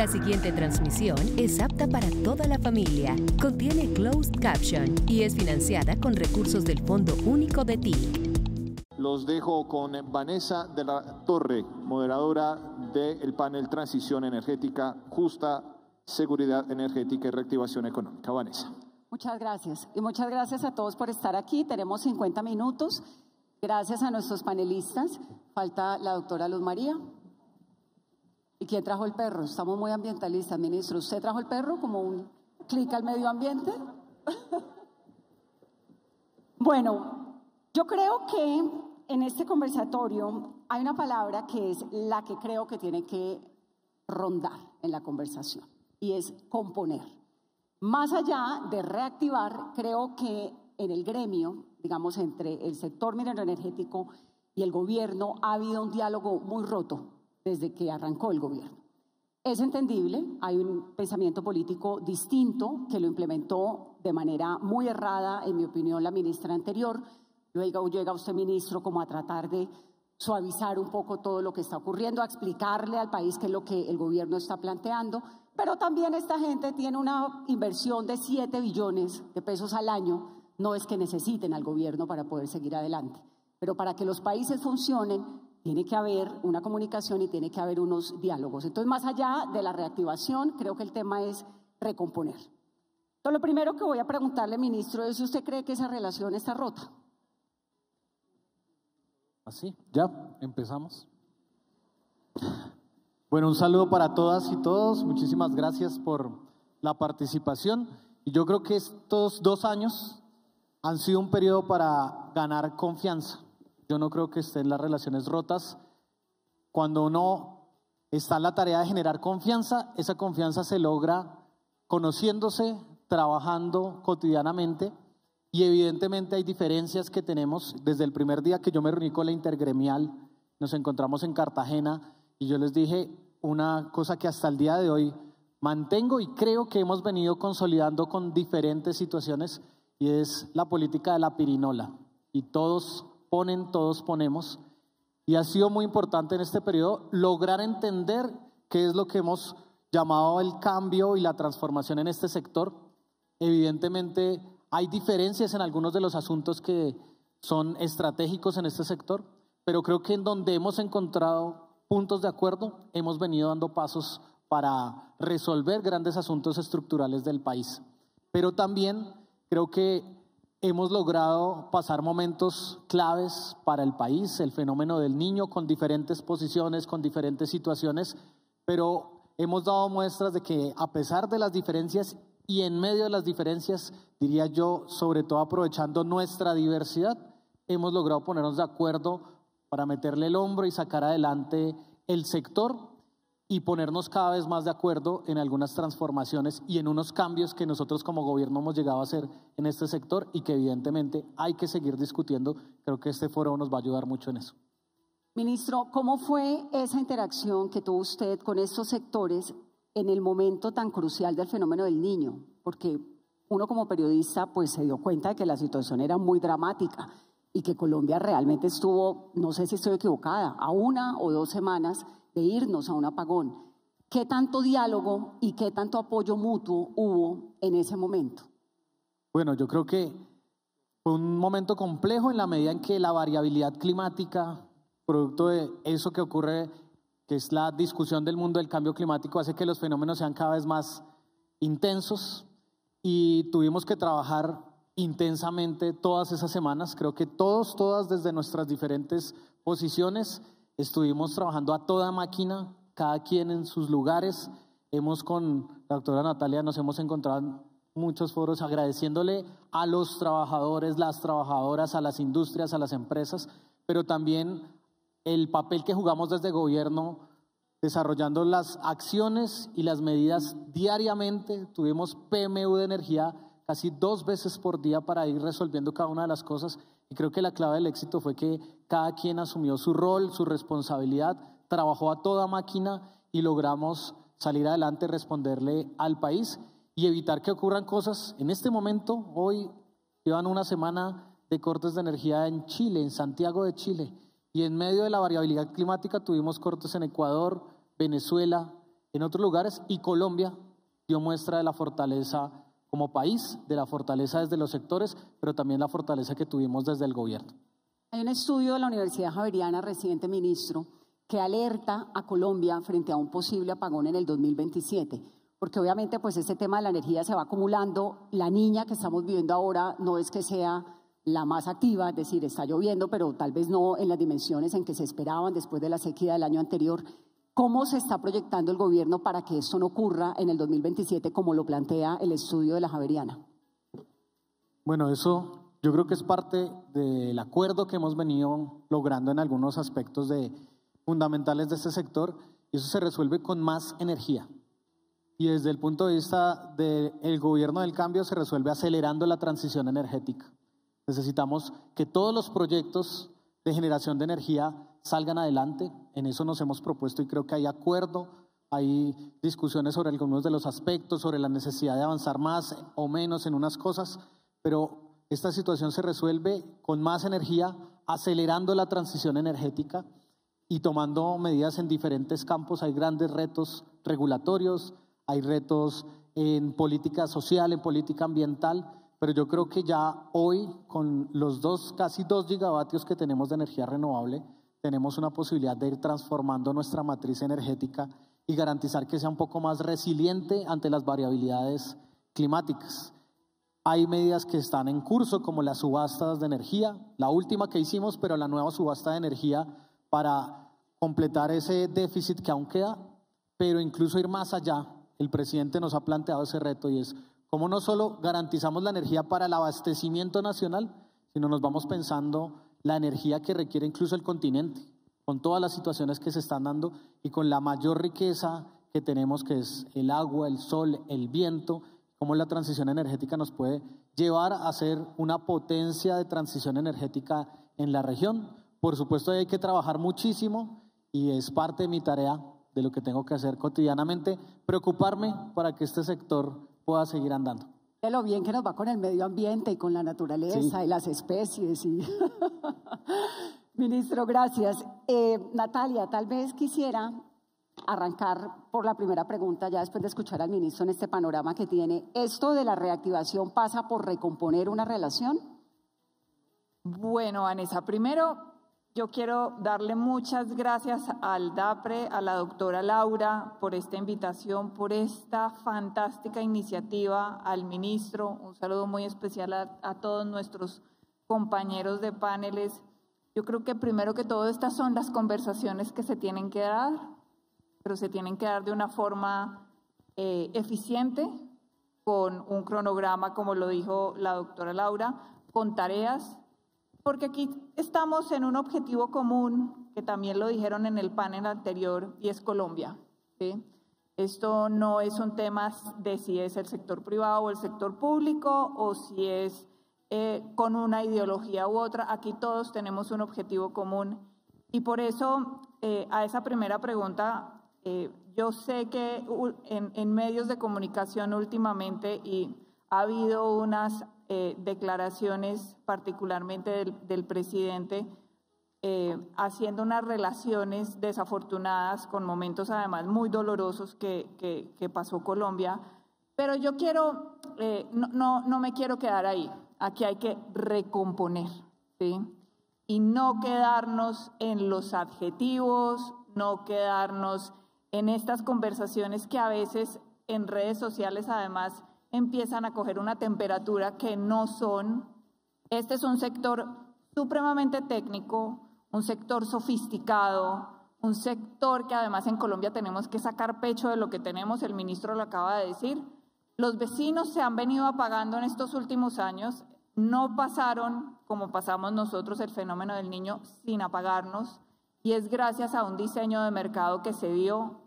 La siguiente transmisión es apta para toda la familia, contiene closed caption y es financiada con recursos del Fondo Único de TIC. Los dejo con Vanessa de la Torre, moderadora del panel Transición Energética Justa, Seguridad Energética y Reactivación Económica. Vanessa. Muchas gracias. Y muchas gracias a todos por estar aquí. Tenemos 50 minutos. Gracias a nuestros panelistas. Falta la doctora Luz María. ¿Y quién trajo el perro? Estamos muy ambientalistas, ministro. ¿Usted trajo el perro como un clic al medio ambiente? Bueno, yo creo que en este conversatorio hay una palabra que es la que creo que tiene que rondar en la conversación y es componer. Más allá de reactivar, creo que en el gremio, digamos, entre el sector minero energético y el gobierno ha habido un diálogo muy roto desde que arrancó el gobierno. Es entendible, hay un pensamiento político distinto que lo implementó de manera muy errada, en mi opinión, la ministra anterior. Luego llega usted, ministro, como a tratar de suavizar un poco todo lo que está ocurriendo, a explicarle al país qué es lo que el gobierno está planteando, pero también esta gente tiene una inversión de 7 billones de pesos al año, no es que necesiten al gobierno para poder seguir adelante, pero para que los países funcionen tiene que haber una comunicación y tiene que haber unos diálogos. Entonces, más allá de la reactivación, creo que el tema es recomponer. Entonces, lo primero que voy a preguntarle, ministro, es si usted cree que esa relación está rota. Así, ya empezamos. Bueno, un saludo para todas y todos. Muchísimas gracias por la participación. Y yo creo que estos 2 años han sido un periodo para ganar confianza. Yo no creo que estén las relaciones rotas. Cuando uno está en la tarea de generar confianza, esa confianza se logra conociéndose, trabajando cotidianamente. Y evidentemente hay diferencias que tenemos. Desde el primer día que yo me reuní con la Intergremial, nos encontramos en Cartagena y yo les dije una cosa que hasta el día de hoy mantengo y creo que hemos venido consolidando con diferentes situaciones y es la política de la pirinola. Y todos ponen, todos ponemos. Y ha sido muy importante en este periodo lograr entender qué es lo que hemos llamado el cambio y la transformación en este sector. Evidentemente hay diferencias en algunos de los asuntos que son estratégicos en este sector, pero creo que en donde hemos encontrado puntos de acuerdo, hemos venido dando pasos para resolver grandes asuntos estructurales del país. Pero también creo que hemos logrado pasar momentos claves para el país, el fenómeno del niño con diferentes posiciones, con diferentes situaciones, pero hemos dado muestras de que a pesar de las diferencias y en medio de las diferencias, diría yo, sobre todo aprovechando nuestra diversidad, hemos logrado ponernos de acuerdo para meterle el hombro y sacar adelante el sector y ponernos cada vez más de acuerdo en algunas transformaciones y en unos cambios que nosotros como gobierno hemos llegado a hacer en este sector y que evidentemente hay que seguir discutiendo. Creo que este foro nos va a ayudar mucho en eso. Ministro, ¿cómo fue esa interacción que tuvo usted con estos sectores en el momento tan crucial del fenómeno del niño? Porque uno como periodista pues se dio cuenta de que la situación era muy dramática y que Colombia realmente estuvo, no sé si estoy equivocada, a 1 o 2 semanas de irnos a un apagón. ¿Qué tanto diálogo y qué tanto apoyo mutuo hubo en ese momento? Bueno, yo creo que fue un momento complejo en la medida en que la variabilidad climática, producto de eso que ocurre, que es la discusión del mundo del cambio climático, hace que los fenómenos sean cada vez más intensos y tuvimos que trabajar intensamente todas esas semanas. Creo que todas desde nuestras diferentes posiciones estuvimos trabajando a toda máquina, cada quien en sus lugares. Con la doctora Natalia nos hemos encontrado en muchos foros agradeciéndole a los trabajadores, las trabajadoras, a las industrias, a las empresas, pero también el papel que jugamos desde gobierno desarrollando las acciones y las medidas diariamente. Tuvimos PMU de energía casi 2 veces por día para ir resolviendo cada una de las cosas y creo que la clave del éxito fue que cada quien asumió su rol, su responsabilidad, trabajó a toda máquina y logramos salir adelante, responderle al país y evitar que ocurran cosas. En este momento, hoy llevan 1 semana de cortes de energía en Chile, en Santiago de Chile, y en medio de la variabilidad climática tuvimos cortes en Ecuador, Venezuela, en otros lugares, y Colombia dio muestra de la fortaleza como país, de la fortaleza desde los sectores, pero también la fortaleza que tuvimos desde el gobierno. Hay un estudio de la Universidad Javeriana reciente, ministro, que alerta a Colombia frente a un posible apagón en el 2027, porque obviamente pues este tema de la energía se va acumulando. La niña que estamos viviendo ahora no es que sea la más activa, es decir, está lloviendo, pero tal vez no en las dimensiones en que se esperaban después de la sequía del año anterior. ¿Cómo se está proyectando el gobierno para que esto no ocurra en el 2027 como lo plantea el estudio de la Javeriana? Bueno, eso yo creo que es parte del acuerdo que hemos venido logrando en algunos aspectos fundamentales de este sector, y eso se resuelve con más energía. Y desde el punto de vista del gobierno del cambio se resuelve acelerando la transición energética. Necesitamos que todos los proyectos de generación de energía salgan adelante. En eso nos hemos propuesto y creo que hay acuerdo, hay discusiones sobre algunos de los aspectos, sobre la necesidad de avanzar más o menos en unas cosas, pero esta situación se resuelve con más energía, acelerando la transición energética y tomando medidas en diferentes campos. Hay grandes retos regulatorios, hay retos en política social, en política ambiental, pero yo creo que ya hoy, con los casi 2 gigavatios que tenemos de energía renovable, tenemos una posibilidad de ir transformando nuestra matriz energética y garantizar que sea un poco más resiliente ante las variabilidades climáticas. Hay medidas que están en curso, como las subastas de energía, la última que hicimos, pero la nueva subasta de energía para completar ese déficit que aún queda, pero incluso ir más allá. El presidente nos ha planteado ese reto y es cómo no solo garantizamos la energía para el abastecimiento nacional, sino nos vamos pensando la energía que requiere incluso el continente, con todas las situaciones que se están dando y con la mayor riqueza que tenemos, que es el agua, el sol, el viento, cómo la transición energética nos puede llevar a ser una potencia de transición energética en la región. Por supuesto, hay que trabajar muchísimo y es parte de mi tarea, de lo que tengo que hacer cotidianamente, preocuparme para que este sector pueda seguir andando. De lo bien que nos va con el medio ambiente y con la naturaleza, sí, y las especies. Ministro, gracias. Natalia, tal vez quisiera arrancar por la primera pregunta, ya después de escuchar al ministro en este panorama que tiene. ¿Esto de la reactivación pasa por recomponer una relación? Bueno, Vanessa, primero yo quiero darle muchas gracias al DAPRE, a la doctora Laura, por esta invitación, por esta fantástica iniciativa, al ministro. Un saludo muy especial a todos nuestros compañeros de paneles. Yo creo que primero que todo estas son las conversaciones que se tienen que dar, pero se tienen que dar de una forma eficiente, con un cronograma, como lo dijo la doctora Laura, con tareas, porque aquí estamos en un objetivo común, que también lo dijeron en el panel anterior, y es Colombia, ¿sí? Esto no es un tema de si es el sector privado o el sector público, o si es con una ideología u otra. Aquí todos tenemos un objetivo común. Y por eso, a esa primera pregunta, yo sé que en medios de comunicación últimamente y ha habido unas declaraciones, particularmente del presidente, haciendo unas relaciones desafortunadas con momentos además muy dolorosos que pasó Colombia. Pero yo quiero, no me quiero quedar ahí. Aquí hay que recomponer, ¿sí? Y no quedarnos en los adjetivos, no quedarnos en estas conversaciones que a veces en redes sociales además empiezan a coger una temperatura que no son. Este es un sector supremamente técnico, un sector sofisticado, un sector que además en Colombia tenemos que sacar pecho de lo que tenemos, el ministro lo acaba de decir. Los vecinos se han venido apagando en estos últimos años, no pasaron como pasamos nosotros el fenómeno del Niño sin apagarnos, y es gracias a un diseño de mercado que se dio,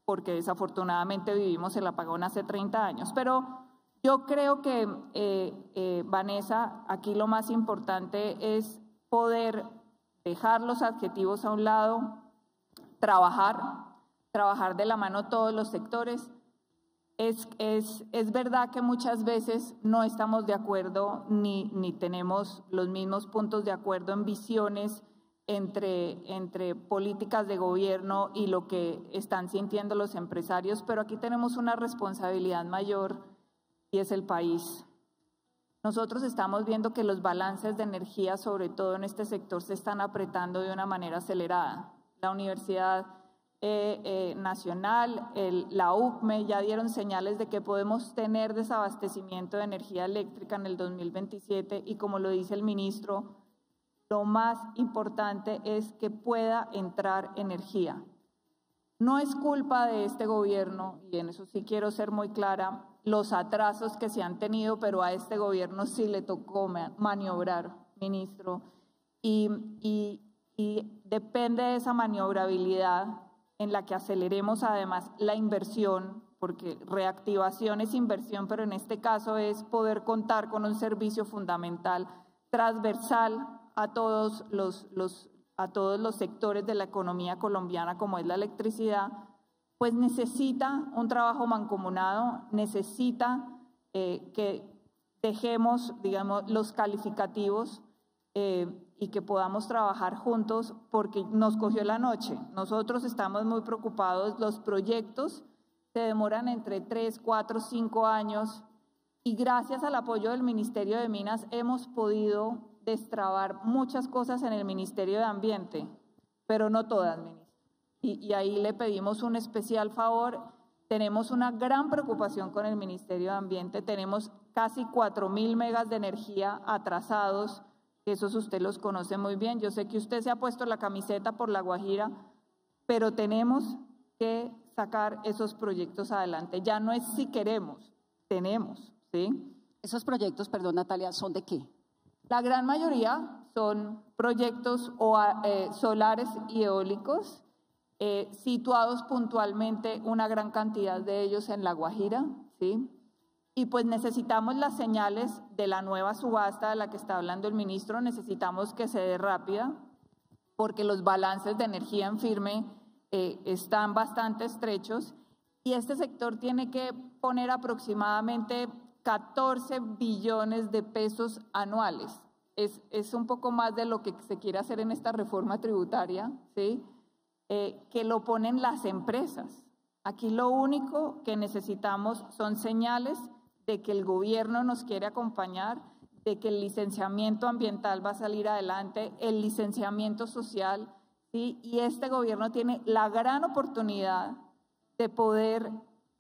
porque desafortunadamente vivimos el apagón hace 30 años. Pero yo creo que, Vanessa, aquí lo más importante es poder dejar los adjetivos a un lado, trabajar de la mano todos los sectores. Es verdad que muchas veces no estamos de acuerdo ni tenemos los mismos puntos de acuerdo en visiones entre políticas de gobierno y lo que están sintiendo los empresarios, pero aquí tenemos una responsabilidad mayor y es el país. Nosotros estamos viendo que los balances de energía, sobre todo en este sector, se están apretando de una manera acelerada. La Universidad Nacional, la UCME ya dieron señales de que podemos tener desabastecimiento de energía eléctrica en el 2027 y como lo dice el ministro, lo más importante es que pueda entrar energía. No es culpa de este gobierno, y en eso sí quiero ser muy clara, los atrasos que se han tenido, pero a este gobierno sí le tocó maniobrar, ministro, y depende de esa maniobrabilidad en la que aceleremos además la inversión, porque reactivación es inversión, pero en este caso es poder contar con un servicio fundamental, transversal a todos los sectores de la economía colombiana, como es la electricidad, pues necesita un trabajo mancomunado, necesita que dejemos, digamos, los calificativos y que podamos trabajar juntos porque nos cogió la noche. Nosotros estamos muy preocupados, los proyectos se demoran entre 3, 4, 5 años y gracias al apoyo del Ministerio de Minas hemos podido destrabar muchas cosas en el Ministerio de Ambiente, pero no todas, ministro. Y ahí le pedimos un especial favor. Tenemos una gran preocupación con el Ministerio de Ambiente, tenemos casi 4.000 megas de energía atrasados, esos usted los conoce muy bien. Yo sé que usted se ha puesto la camiseta por La Guajira, pero tenemos que sacar esos proyectos adelante. Ya no es si queremos, tenemos, ¿sí? Esos proyectos, perdón Natalia, ¿son de qué? La gran mayoría son proyectos solares y eólicos, situados puntualmente una gran cantidad de ellos en La Guajira, ¿sí? Y pues necesitamos las señales de la nueva subasta de la que está hablando el ministro, necesitamos que se dé rápida, porque los balances de energía en firme están bastante estrechos y este sector tiene que poner aproximadamente 14 billones de pesos anuales. Es un poco más de lo que se quiere hacer en esta reforma tributaria, ¿sí? Que lo ponen las empresas. Aquí lo único que necesitamos son señales de que el gobierno nos quiere acompañar, de que el licenciamiento ambiental va a salir adelante, el licenciamiento social, ¿sí? Y este gobierno tiene la gran oportunidad de poder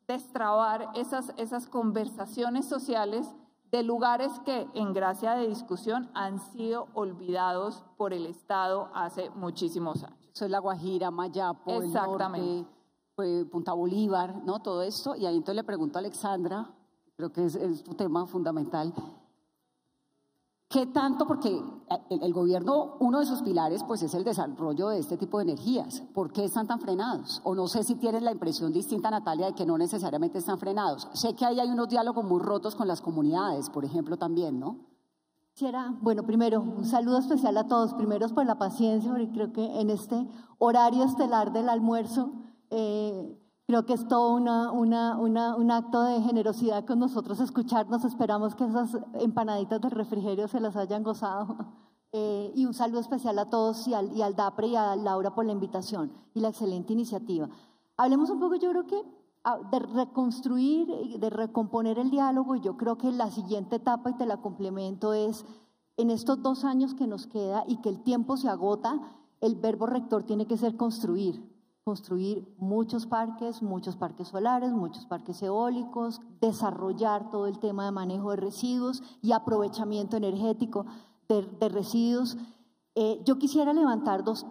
destrabar esas conversaciones sociales de lugares que en gracia de discusión han sido olvidados por el Estado hace muchísimos años. Eso es La Guajira, Mayapo, el norte, Punta Bolívar, ¿no? Todo esto. Y ahí entonces le pregunto a Alexandra, creo que es tu tema fundamental, ¿qué tanto? Porque el gobierno, uno de sus pilares, pues es el desarrollo de este tipo de energías. ¿Por qué están tan frenados? O no sé si tienes la impresión distinta, Natalia, de que no necesariamente están frenados. Sé que ahí hay unos diálogos muy rotos con las comunidades, por ejemplo, también, ¿no? Bueno, primero, un saludo especial a todos. Primero por la paciencia, porque creo que en este horario estelar del almuerzo, creo que es todo un acto de generosidad con nosotros escucharnos. Esperamos que esas empanaditas del refrigerio se las hayan gozado. Y un saludo especial a todos y al DAPRE y a Laura por la invitación y la excelente iniciativa. Hablemos un poco, yo creo que de reconstruir, de recomponer el diálogo, y yo creo que la siguiente etapa, y te la complemento, es en estos 2 años que nos queda y que el tiempo se agota, el verbo rector tiene que ser construir muchos parques solares, muchos parques eólicos, desarrollar todo el tema de manejo de residuos y aprovechamiento energético de residuos. Yo quisiera levantar dos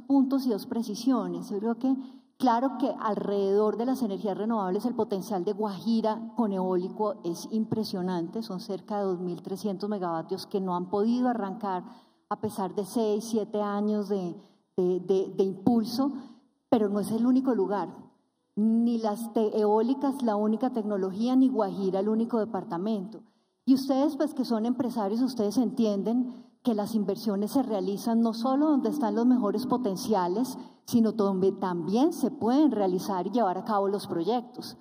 puntos y 2 precisiones. Yo creo que, claro que alrededor de las energías renovables el potencial de Guajira con eólico es impresionante, son cerca de 2.300 megavatios que no han podido arrancar a pesar de 6, 7 años de impulso. Pero no es el único lugar, ni las eólicas la única tecnología, ni Guajira el único departamento. Y ustedes, pues que son empresarios, ustedes entienden que las inversiones se realizan no solo donde están los mejores potenciales, sino donde también se pueden realizar y llevar a cabo los proyectos.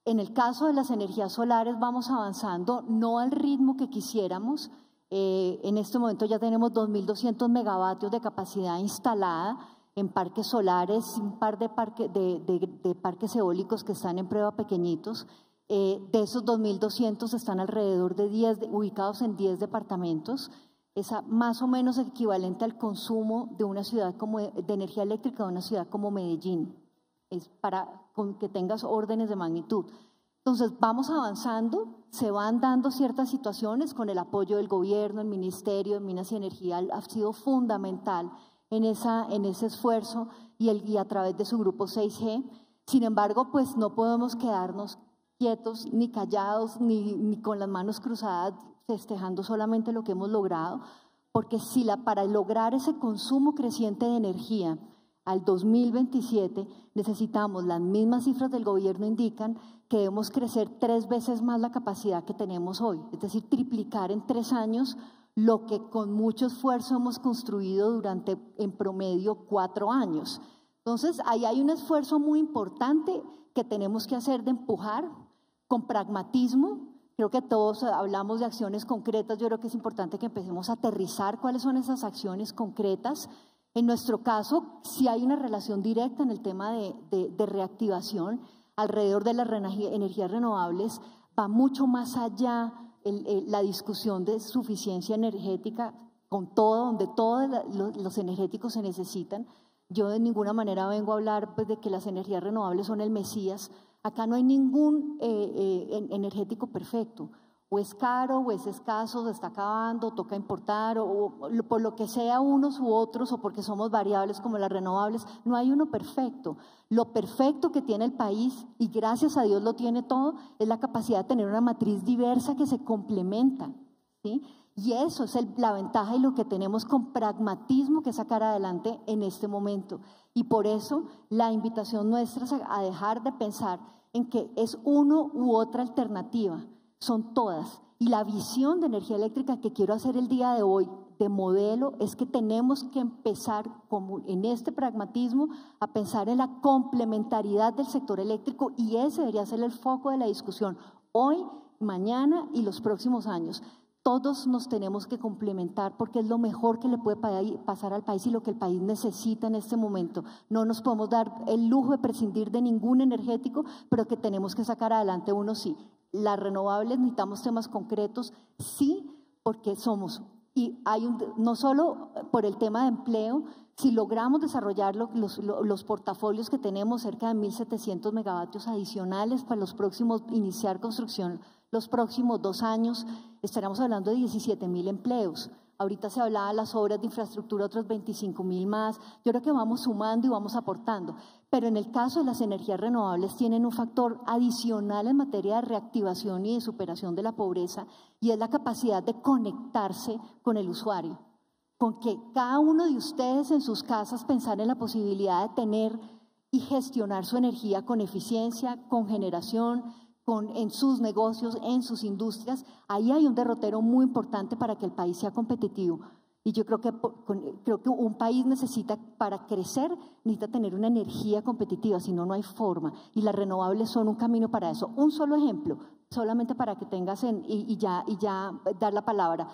En el caso de las energías solares vamos avanzando, no al ritmo que quisiéramos. En este momento ya tenemos 2.200 megavatios de capacidad instalada en parques solares, un par de parques eólicos que están en prueba pequeñitos. De esos 2.200 están alrededor de 10, ubicados en 10 departamentos. Es más o menos equivalente al consumo de una ciudad de energía eléctrica de una ciudad como Medellín. Es para que tengas órdenes de magnitud. Entonces vamos avanzando, se van dando ciertas situaciones con el apoyo del gobierno, el Ministerio de Minas y Energía ha sido fundamental en ese esfuerzo y a través de su grupo 6G. Sin embargo, pues no podemos quedarnos quietos, ni callados, ni con las manos cruzadas, festejando solamente lo que hemos logrado, porque para lograr ese consumo creciente de energía al 2027 necesitamos, las mismas cifras del gobierno indican, que debemos crecer 3 veces más la capacidad que tenemos hoy, es decir, triplicar en 3 años lo que con mucho esfuerzo hemos construido durante en promedio 4 años. Entonces, ahí hay un esfuerzo muy importante que tenemos que hacer de empujar con pragmatismo. Creo que todos hablamos de acciones concretas, yo creo que es importante que empecemos a aterrizar cuáles son esas acciones concretas. En nuestro caso, sí hay una relación directa en el tema de reactivación alrededor de las energías renovables, va mucho más allá la discusión de suficiencia energética con todo, donde todos los energéticos se necesitan. Yo de ninguna manera vengo a hablar pues, de que las energías renovables son el Mesías. Acá no hay ningún energético perfecto. O es caro, o es escaso, se está acabando, toca importar, o por lo que sea unos u otros, o porque somos variables como las renovables, no hay uno perfecto. Lo perfecto que tiene el país, y gracias a Dios lo tiene todo, es la capacidad de tener una matriz diversa que se complementa, ¿sí? Y eso es la ventaja y lo que tenemos con pragmatismo que sacar adelante en este momento. Y por eso la invitación nuestra es a dejar de pensar en que es uno u otra alternativa. Son todas. Y la visión de energía eléctrica que quiero hacer el día de hoy de modelo es que tenemos que empezar en este pragmatismo a pensar en la complementariedad del sector eléctrico y ese debería ser el foco de la discusión hoy, mañana y los próximos años. Todos nos tenemos que complementar porque es lo mejor que le puede pasar al país y lo que el país necesita en este momento. No nos podemos dar el lujo de prescindir de ningún energético, pero que tenemos que sacar adelante uno sí. Las renovables necesitamos temas concretos, sí, porque somos, y no solo por el tema de empleo, si logramos desarrollar los portafolios que tenemos, cerca de 1.700 megavatios adicionales para iniciar construcción los próximos 2 años, estaremos hablando de 17.000 empleos. Ahorita se hablaba de las obras de infraestructura, otros 25.000 más. Yo creo que vamos sumando y vamos aportando. Pero en el caso de las energías renovables tienen un factor adicional en materia de reactivación y de superación de la pobreza y es la capacidad de conectarse con el usuario. Con que cada uno de ustedes en sus casas pensar en la posibilidad de tener y gestionar su energía con eficiencia, con generación, en sus negocios, en sus industrias, ahí hay un derrotero muy importante para que el país sea competitivo. Y yo creo que un país necesita, para crecer, necesita tener una energía competitiva, si no, no hay forma. Y las renovables son un camino para eso. Un solo ejemplo, solamente para que tengas y ya dar la palabra.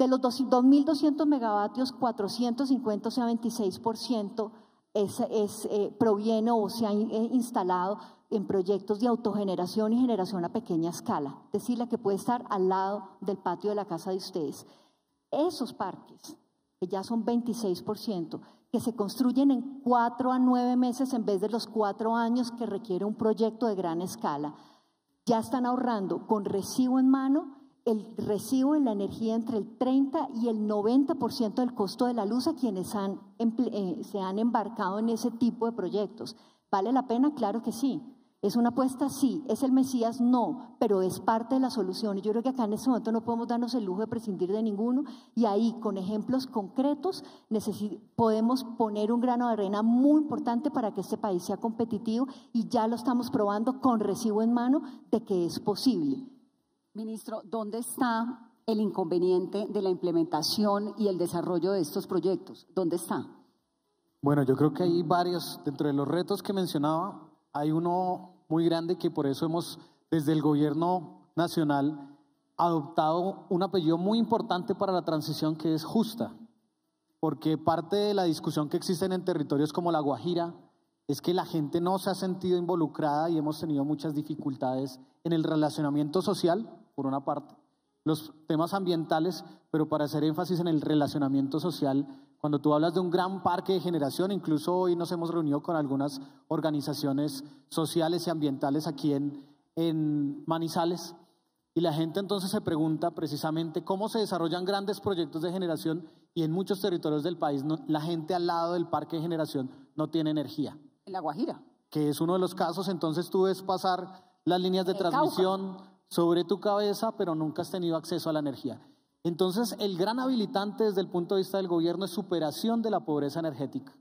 De los 2.200 megavatios, 450, o sea, 26%, proviene o se ha instalado en proyectos de autogeneración y generación a pequeña escala, es decir, la que puede estar al lado del patio de la casa de ustedes. Esos parques, que ya son 26%, que se construyen en 4 a 9 meses en vez de los 4 años que requiere un proyecto de gran escala, ya están ahorrando con recibo en mano el recibo de la energía entre el 30 y el 90% del costo de la luz a quienes se han embarcado en ese tipo de proyectos. ¿Vale la pena? Claro que sí. ¿Es una apuesta? Sí. ¿Es el Mesías? No, pero es parte de la solución. Y yo creo que acá en este momento no podemos darnos el lujo de prescindir de ninguno y ahí con ejemplos concretos podemos poner un grano de arena muy importante para que este país sea competitivo y ya lo estamos probando con recibo en mano de que es posible. Ministro, ¿dónde está el inconveniente de la implementación y el desarrollo de estos proyectos? ¿Dónde está? Bueno, yo creo que hay varios, dentro de los retos que mencionaba, hay uno muy grande que por eso hemos, desde el gobierno nacional, adoptado un apellido muy importante para la transición, que es justa, porque parte de la discusión que existen en territorios como La Guajira es que la gente no se ha sentido involucrada y hemos tenido muchas dificultades en el relacionamiento social, por una parte, los temas ambientales, pero para hacer énfasis en el relacionamiento social, cuando tú hablas de un gran parque de generación, incluso hoy nos hemos reunido con algunas organizaciones sociales y ambientales aquí en Manizales, y la gente entonces se pregunta precisamente cómo se desarrollan grandes proyectos de generación y en muchos territorios del país la gente al lado del parque de generación no tiene energía. En La Guajira. Que es uno de los casos, entonces tú ves pasar las líneas de transmisión sobre tu cabeza, pero nunca has tenido acceso a la energía. Entonces, el gran habilitante desde el punto de vista del gobierno es superación de la pobreza energética,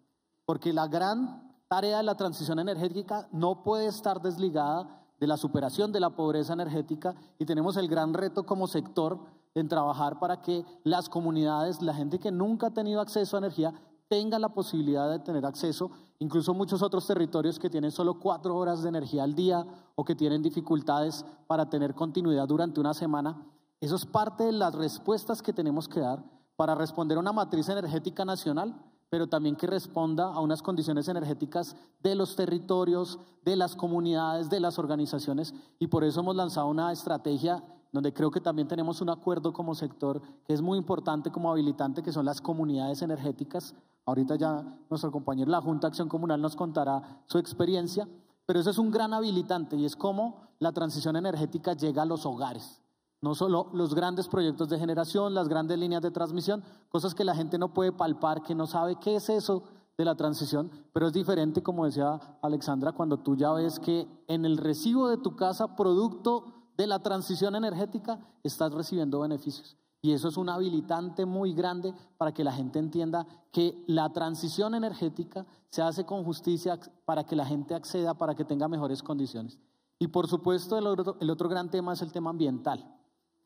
porque la gran tarea de la transición energética no puede estar desligada de la superación de la pobreza energética, y tenemos el gran reto como sector en trabajar para que las comunidades, la gente que nunca ha tenido acceso a energía, tenga la posibilidad de tener acceso. Incluso muchos otros territorios que tienen solo 4 horas de energía al día o que tienen dificultades para tener continuidad durante una semana. Eso es parte de las respuestas que tenemos que dar para responder a una matriz energética nacional, pero también que responda a unas condiciones energéticas de los territorios, de las comunidades, de las organizaciones, y por eso hemos lanzado una estrategia donde creo que también tenemos un acuerdo como sector que es muy importante como habilitante, que son las comunidades energéticas. Ahorita ya nuestro compañero de la Junta de Acción Comunal nos contará su experiencia, pero eso es un gran habilitante y es cómo la transición energética llega a los hogares. No solo los grandes proyectos de generación, las grandes líneas de transmisión, cosas que la gente no puede palpar, que no sabe qué es eso de la transición, pero es diferente, como decía Alexandra, cuando tú ya ves que en el recibo de tu casa, producto de la transición energética, estás recibiendo beneficios. Y eso es un habilitante muy grande para que la gente entienda que la transición energética se hace con justicia para que la gente acceda, para que tenga mejores condiciones. Y por supuesto el otro gran tema es el tema ambiental,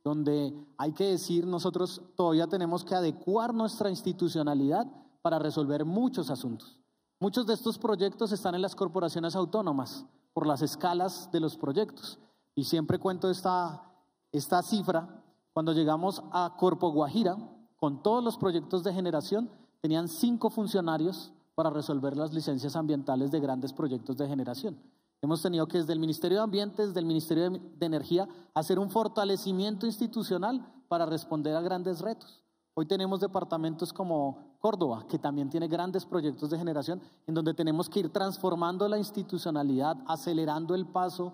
donde hay que decir, nosotros todavía tenemos que adecuar nuestra institucionalidad para resolver muchos asuntos. Muchos de estos proyectos están en las corporaciones autónomas por las escalas de los proyectos. Y siempre cuento esta cifra. Cuando llegamos a Corpo Guajira, con todos los proyectos de generación, tenían 5 funcionarios para resolver las licencias ambientales de grandes proyectos de generación. Hemos tenido que desde el Ministerio de Ambiente, desde el Ministerio de Energía, hacer un fortalecimiento institucional para responder a grandes retos. Hoy tenemos departamentos como Córdoba, que también tiene grandes proyectos de generación, en donde tenemos que ir transformando la institucionalidad, acelerando el paso,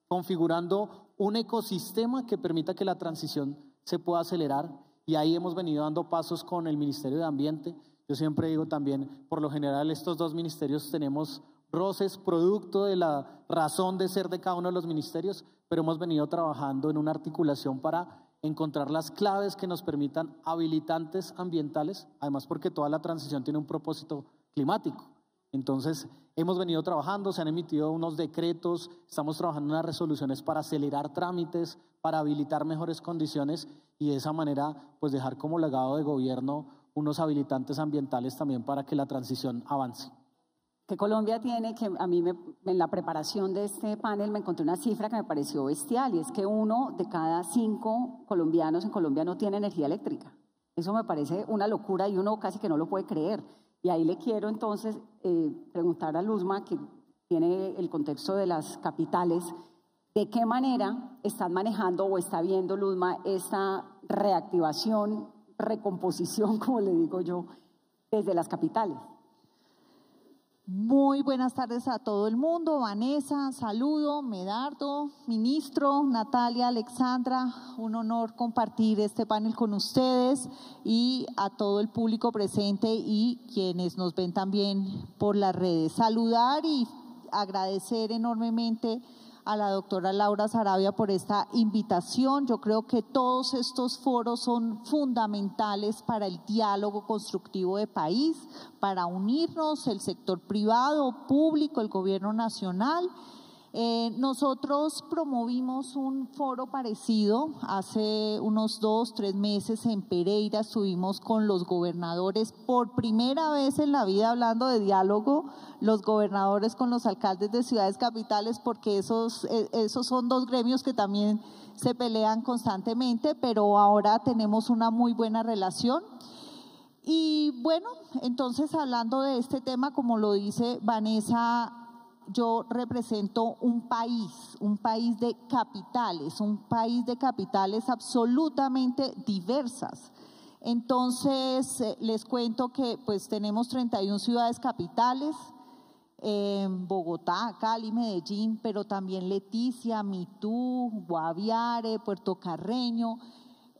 configurando un ecosistema que permita que la transición se pueda acelerar, y ahí hemos venido dando pasos con el Ministerio de Ambiente. Yo siempre digo también, por lo general estos 2 ministerios tenemos roces producto de la razón de ser de cada uno de los ministerios, pero hemos venido trabajando en una articulación para encontrar las claves que nos permitan habilitantes ambientales, además porque toda la transición tiene un propósito climático. Entonces, hemos venido trabajando, se han emitido unos decretos, estamos trabajando en unas resoluciones para acelerar trámites, para habilitar mejores condiciones y de esa manera, pues dejar como legado de gobierno unos habilitantes ambientales también para que la transición avance. Que Colombia tiene, que a mí en la preparación de este panel me encontré una cifra que me pareció bestial, y es que 1 de cada 5 colombianos en Colombia no tiene energía eléctrica. Eso me parece una locura y uno casi que no lo puede creer. Y ahí le quiero entonces preguntar a Luzma, que tiene el contexto de las capitales, ¿de qué manera están manejando o está viendo Luzma esta reactivación, recomposición, como le digo yo, desde las capitales? Muy buenas tardes a todo el mundo. Vanessa, saludo, Medardo, ministro, Natalia, Alexandra, un honor compartir este panel con ustedes y a todo el público presente y quienes nos ven también por las redes. Saludar y agradecer enormemente a la doctora Laura Saravia por esta invitación. Yo creo que todos estos foros son fundamentales para el diálogo constructivo de país, para unirnos el sector privado, público, el gobierno nacional, Nosotros promovimos un foro parecido hace unos 2-3 meses en Pereira. Estuvimos con los gobernadores por primera vez en la vida hablando de diálogo, los gobernadores con los alcaldes de ciudades capitales, porque esos son dos gremios que también se pelean constantemente, pero ahora tenemos una muy buena relación. Y bueno, entonces hablando de este tema, como lo dice Vanessa, yo represento un país de capitales absolutamente diversas. Entonces, les cuento que pues tenemos 31 ciudades capitales, Bogotá, Cali, Medellín, pero también Leticia, Mitú, Guaviare, Puerto Carreño.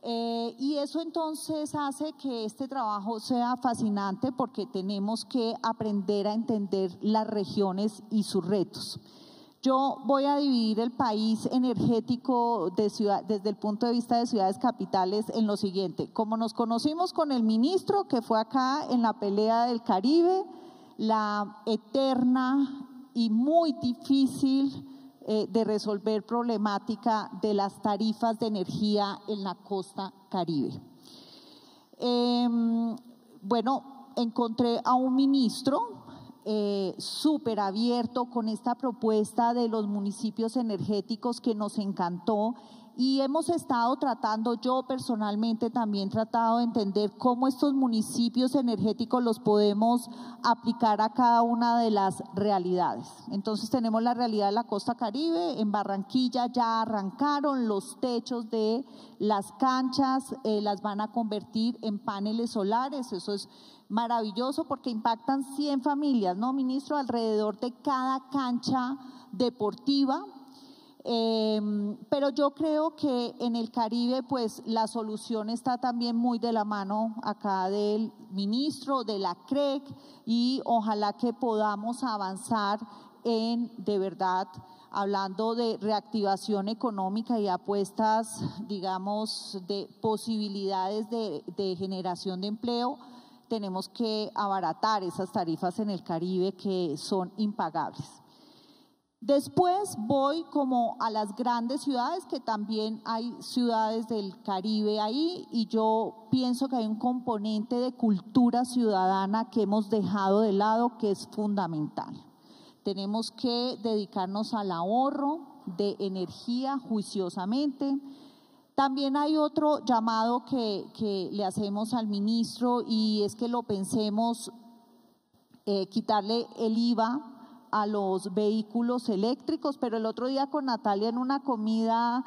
Y eso entonces hace que este trabajo sea fascinante porque tenemos que aprender a entender las regiones y sus retos. Yo voy a dividir el país energético desde el punto de vista de ciudades capitales en lo siguiente. Como nos conocimos con el ministro que fue acá en la pelea del Caribe, la eterna y muy difícil de resolver problemática de las tarifas de energía en la costa Caribe. Bueno, encontré a un ministro súper abierto con esta propuesta de los municipios energéticos que nos encantó, y hemos estado tratando, yo personalmente también he tratado de entender cómo estos municipios energéticos los podemos aplicar a cada una de las realidades. Entonces tenemos la realidad de la costa Caribe. En Barranquilla ya arrancaron los techos de las canchas, las van a convertir en paneles solares. Eso es maravilloso porque impactan 100 familias, ¿no, ministro? Alrededor de cada cancha deportiva. Pero yo creo que en el Caribe pues la solución está también muy de la mano acá del ministro, de la CREC, y ojalá que podamos avanzar en, de verdad, hablando de reactivación económica y apuestas, digamos, de posibilidades de generación de empleo. Tenemos que abaratar esas tarifas en el Caribe que son impagables. Después voy como a las grandes ciudades, que también hay ciudades del Caribe ahí, y yo pienso que hay un componente de cultura ciudadana que hemos dejado de lado que es fundamental. Tenemos que dedicarnos al ahorro de energía juiciosamente. También hay otro llamado que le hacemos al ministro, y es que lo pensemos, quitarle el IVA a los vehículos eléctricos. Pero el otro día con Natalia en una comida,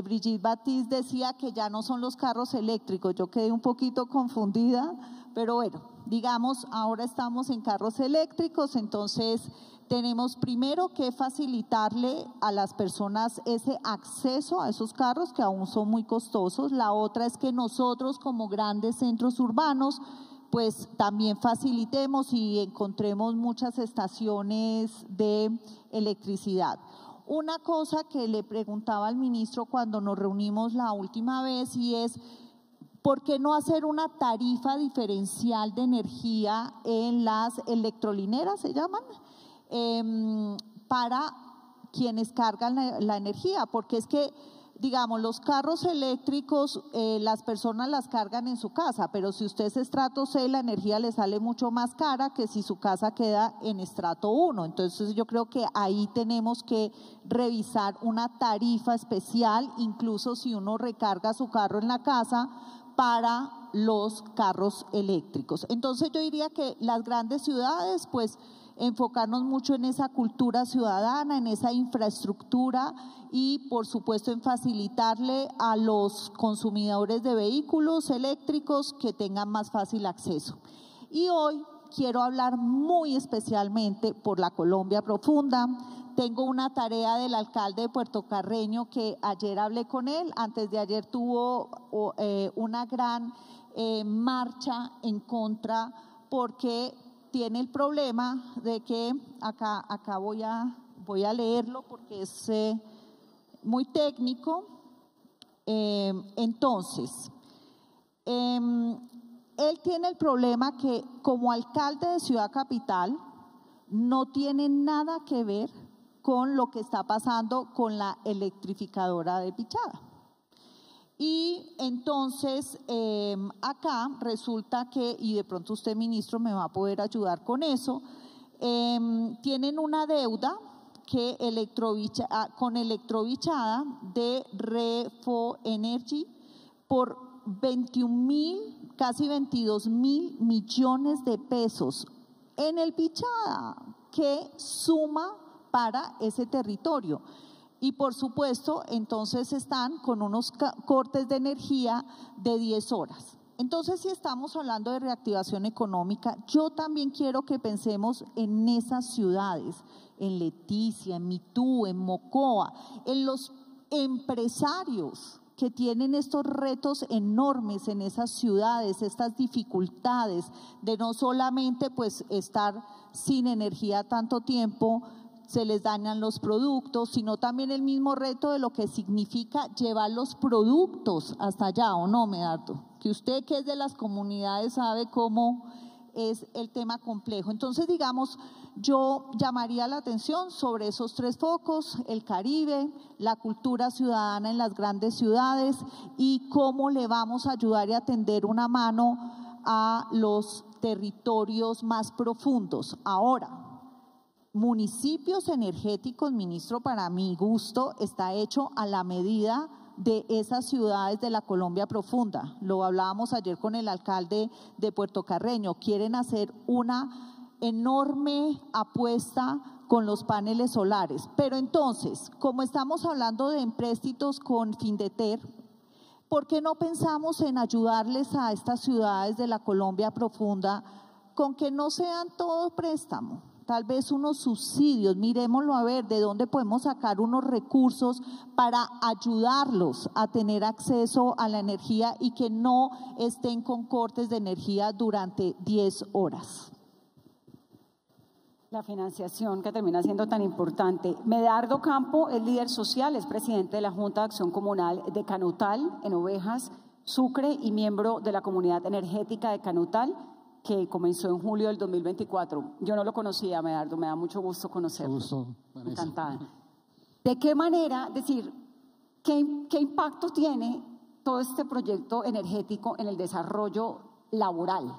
Brigitte Batiste decía que ya no son los carros eléctricos. Yo quedé un poquito confundida, pero bueno, digamos, ahora estamos en carros eléctricos. Entonces tenemos primero que facilitarle a las personas ese acceso a esos carros que aún son muy costosos. La otra es que nosotros como grandes centros urbanos pues también facilitemos y encontremos muchas estaciones de electricidad. Una cosa que le preguntaba al ministro cuando nos reunimos la última vez, y es ¿por qué no hacer una tarifa diferencial de energía en las electrolineras, se llaman, para quienes cargan la energía? Porque es que, digamos, los carros eléctricos, las personas las cargan en su casa, pero si usted es estrato C, la energía le sale mucho más cara que si su casa queda en estrato 1. Entonces yo creo que ahí tenemos que revisar una tarifa especial, incluso si uno recarga su carro en la casa, para los carros eléctricos. Entonces yo diría que las grandes ciudades, pues enfocarnos mucho en esa cultura ciudadana, en esa infraestructura, y por supuesto en facilitarle a los consumidores de vehículos eléctricos que tengan más fácil acceso. Y hoy quiero hablar muy especialmente por la Colombia profunda. Tengo una tarea del alcalde de Puerto Carreño, que ayer hablé con él. Antes de ayer tuvo una gran marcha en contra, porque tiene el problema de que, acá voy a leerlo porque es muy técnico. Entonces, él tiene el problema que como alcalde de Ciudad Capital no tiene nada que ver con lo que está pasando con la electrificadora de Pichada. Y entonces acá resulta que, y de pronto usted, ministro, me va a poder ayudar con eso, tienen una deuda que con Electrovichada de Refo Energy por 21.000, casi 22.000 millones de pesos en el Pichada, que suma para ese territorio. Y por supuesto, entonces están con unos cortes de energía de 10 horas. Entonces, si estamos hablando de reactivación económica, yo también quiero que pensemos en esas ciudades, en Leticia, en Mitú, en Mocoa, en los empresarios que tienen estos retos enormes en esas ciudades, estas dificultades de no solamente pues estar sin energía tanto tiempo, se les dañan los productos, sino también el mismo reto de lo que significa llevar los productos hasta allá, ¿o no, Medardo? Que usted, que es de las comunidades, sabe cómo es el tema complejo. Entonces, digamos, yo llamaría la atención sobre esos 3 focos: el Caribe, la cultura ciudadana en las grandes ciudades y cómo le vamos a ayudar y a tender una mano a los territorios más profundos. Ahora, municipios energéticos, ministro, para mi gusto, está hecho a la medida de esas ciudades de la Colombia profunda. Lo hablábamos ayer con el alcalde de Puerto Carreño. Quieren hacer una enorme apuesta con los paneles solares. Pero entonces, como estamos hablando de empréstitos con Findeter, ¿por qué no pensamos en ayudarles a estas ciudades de la Colombia profunda con que no sean todo préstamo? Tal vez unos subsidios, miremoslo a ver de dónde podemos sacar unos recursos para ayudarlos a tener acceso a la energía y que no estén con cortes de energía durante 10 horas. La financiación que termina siendo tan importante. Medardo Campo es líder social, es presidente de la Junta de Acción Comunal de Canutal, en Ovejas, Sucre, y miembro de la Comunidad Energética de Canutal, que comenzó en julio del 2024. Yo no lo conocía, Medardo, me da mucho gusto conocerlo. Encantada. ¿De qué manera, decir, qué impacto tiene todo este proyecto energético en el desarrollo laboral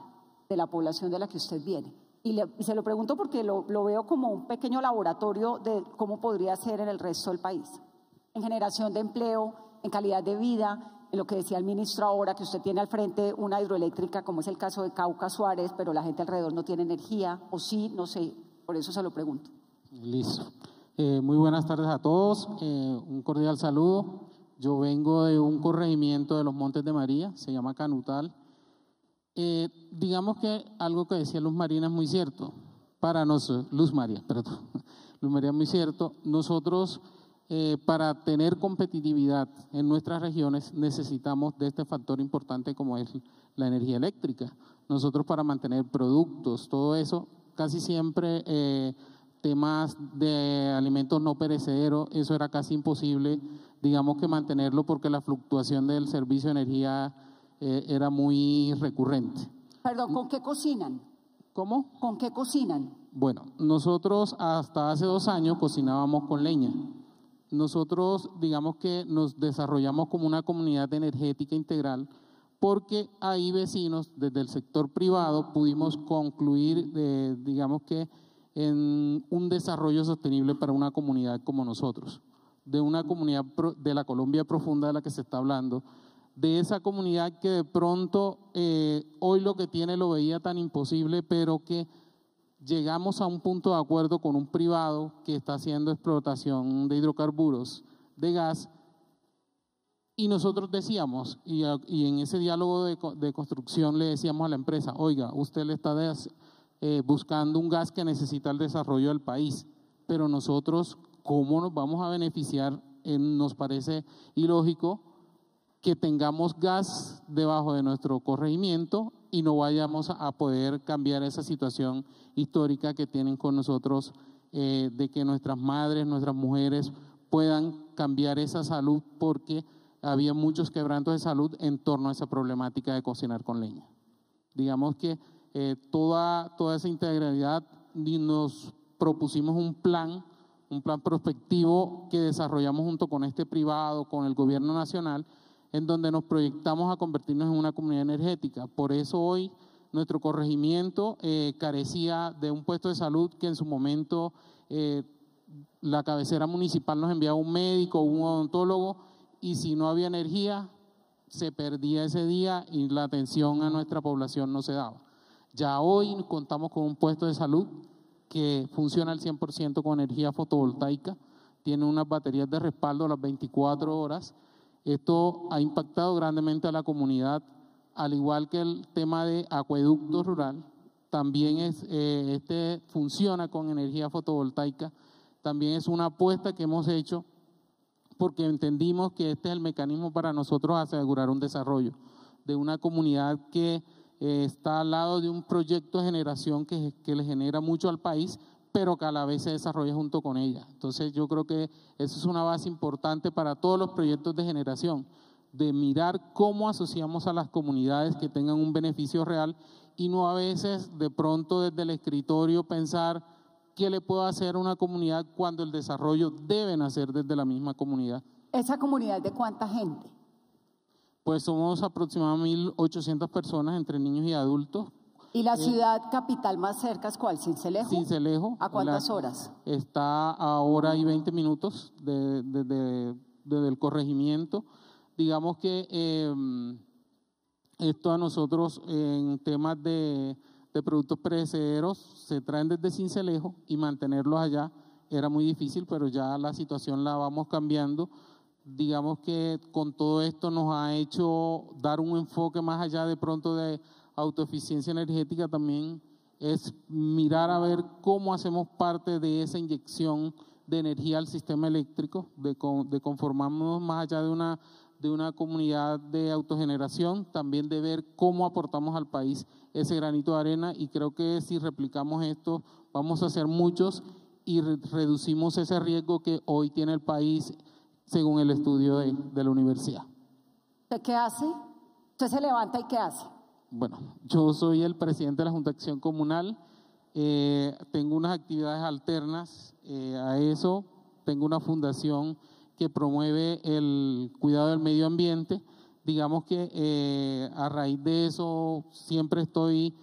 de la población de la que usted viene? Y se lo pregunto porque lo veo como un pequeño laboratorio de cómo podría ser en el resto del país, en generación de empleo, en calidad de vida, en lo que decía el ministro ahora, que usted tiene al frente una hidroeléctrica, como es el caso de Cauca Suárez, pero la gente alrededor no tiene energía, o sí, no sé, por eso se lo pregunto. Listo. Muy buenas tardes a todos, un cordial saludo. Yo vengo de un corregimiento de los Montes de María, se llama Canutal. Digamos que algo que decía Luz Marina es muy cierto, para nosotros, Luz María es muy cierto. Nosotros, para tener competitividad en nuestras regiones, necesitamos de este factor importante como es la energía eléctrica. Nosotros, para mantener productos, todo eso, casi siempre temas de alimentos no perecederos, eso era casi imposible, digamos, que mantenerlo, porque la fluctuación del servicio de energía era muy recurrente. Perdón, ¿con qué cocinan? ¿Cómo? ¿Con qué cocinan? Bueno, nosotros hasta hace 2 años cocinábamos con leña. Nosotros, digamos que nos desarrollamos como una comunidad energética integral, porque ahí vecinos desde el sector privado pudimos concluir, digamos que en un desarrollo sostenible para una comunidad como nosotros, de una comunidad de la Colombia profunda de la que se está hablando, de esa comunidad que de pronto hoy lo que tiene lo veía tan imposible, pero que llegamos a un punto de acuerdo con un privado que está haciendo explotación de hidrocarburos, de gas, y nosotros decíamos, y en ese diálogo de construcción le decíamos a la empresa, oiga, usted le está buscando un gas que necesita el desarrollo del país, pero nosotros, ¿cómo nos vamos a beneficiar? Nos parece ilógico que tengamos gas debajo de nuestro corregimiento y no vayamos a poder cambiar esa situación histórica que tienen con nosotros, de que nuestras madres, nuestras mujeres puedan cambiar esa salud, porque había muchos quebrantos de salud en torno a esa problemática de cocinar con leña. Digamos que toda esa integralidad, nos propusimos un plan un plan prospectivo que desarrollamos junto con este privado, con el gobierno nacional, en donde nos proyectamos a convertirnos en una comunidad energética. Por eso hoy nuestro corregimiento carecía de un puesto de salud que en su momento la cabecera municipal nos enviaba un médico, un odontólogo, y si no había energía, se perdía ese día y la atención a nuestra población no se daba. Ya hoy contamos con un puesto de salud que funciona al 100% con energía fotovoltaica, tiene unas baterías de respaldo a las 24 horas. Esto ha impactado grandemente a la comunidad, al igual que el tema de acueducto rural, también funciona con energía fotovoltaica. También es una apuesta que hemos hecho porque entendimos que este es el mecanismo para nosotros asegurar un desarrollo de una comunidad que está al lado de un proyecto de generación que le genera mucho al país, pero que a la vez se desarrolla junto con ella. Entonces yo creo que eso es una base importante para todos los proyectos de generación, de mirar cómo asociamos a las comunidades que tengan un beneficio real y no a veces de pronto desde el escritorio pensar qué le puedo hacer a una comunidad cuando el desarrollo debe nacer desde la misma comunidad. ¿Esa comunidad de cuánta gente? Pues somos aproximadamente 1.800 personas entre niños y adultos. ¿Y la ciudad capital más cerca es cuál? ¿Sincelejo? Sincelejo. ¿A cuántas horas? Está a hora y 20 minutos desde el corregimiento. Digamos que esto a nosotros en temas de productos perecederos se traen desde Sincelejo y mantenerlos allá era muy difícil, pero ya la situación la vamos cambiando. Digamos que con todo esto nos ha hecho dar un enfoque más allá de pronto de autoeficiencia energética, también es mirar a ver cómo hacemos parte de esa inyección de energía al sistema eléctrico, de conformarnos más allá de una comunidad de autogeneración, también de ver cómo aportamos al país ese granito de arena, y creo que si replicamos esto vamos a hacer muchos y reducimos ese riesgo que hoy tiene el país según el estudio de la universidad. ¿Usted qué hace? ¿Usted se levanta y qué hace? Bueno, yo soy el presidente de la Junta de Acción Comunal, tengo unas actividades alternas a eso, tengo una fundación que promueve el cuidado del medio ambiente. Digamos que a raíz de eso siempre estoy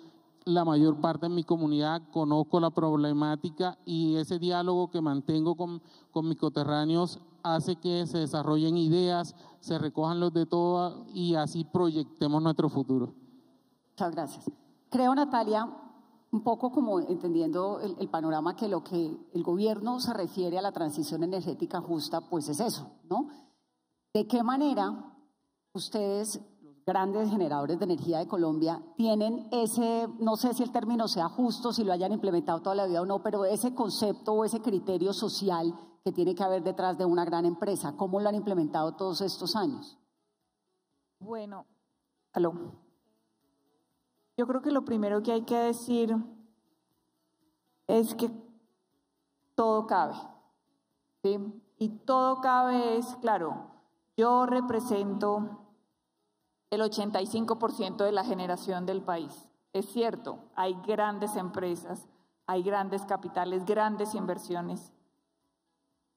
la mayor parte en mi comunidad, conozco la problemática y ese diálogo que mantengo con mis coterráneos hace que se desarrollen ideas, se recojan los de todas y así proyectemos nuestro futuro. Muchas gracias. Creo, Natalia, un poco como entendiendo el panorama, que lo que el gobierno se refiere a la transición energética justa, pues es eso, ¿no? ¿De qué manera ustedes, los grandes generadores de energía de Colombia, tienen ese, no sé si el término sea justo, si lo hayan implementado toda la vida o no, pero ese concepto o ese criterio social que tiene que haber detrás de una gran empresa? ¿Cómo lo han implementado todos estos años? Bueno, yo creo que lo primero que hay que decir es que todo cabe, ¿sí? Y todo cabe es, claro, yo represento el 85% de la generación del país. Es cierto, hay grandes empresas, hay grandes capitales, grandes inversiones,